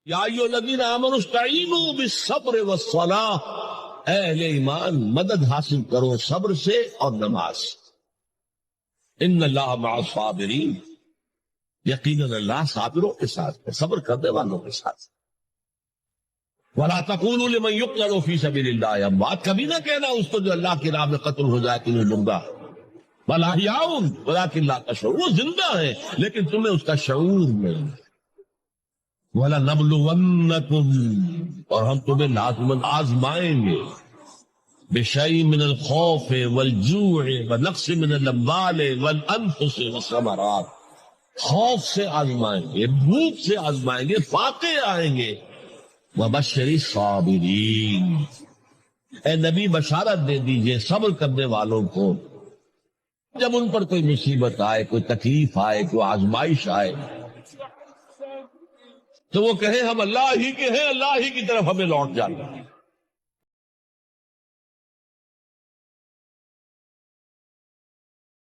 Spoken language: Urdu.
یا ایھا الذین آمنوا استعینوا بالصبر والصلاۃ، اے اہل ایمان مدد حاصل کرو صبر سے اور نماز سے۔ ان اللہ مع الصابرین، یقیناً اللہ صابروں کے ساتھ ہے، صبر کرنے والوں کے ساتھ ہے۔ وَلَا تَقُولُوا لِمَن يُقْتَلُ فِي سَبِيلِ اللَّهِ اموات، کبھی نہ کہنا اس کو جو اللہ کی راہ میں قتل ہو جائے کہ وہ مردہ ہے۔ بل احیاء ولکن لا تشعرون، وہ زندہ ہے لیکن تمہیں اس کا شعور نہیں۔ وَلَنَبْلُوَنَّكُمْ، اور ہم تمہیں لازماً آزمائیں گے، بِشَيْءٍ مِّنَ الْخَوْفِ وَالْجُوعِ وَنَقْصٍ مِّنَ الْأَمْوَالِ وَالْأَنفُسِ وَالثَّمَرَاتِ، خوف سے آزمائیں گے، بھوک سے آزمائیں گے، فاقے آئیں گے۔ وَبَشِّرِ الصَّابِرِينَ، اے نبی بشارت دے دیجئے صبر کرنے والوں کو، جب ان پر کوئی مصیبت آئے، کوئی تکلیف آئے، کوئی آزمائش آئے تو وہ کہیں ہم اللہ ہی کے ہیں، اللہ ہی کی طرف ہمیں لوٹ جانا ہے۔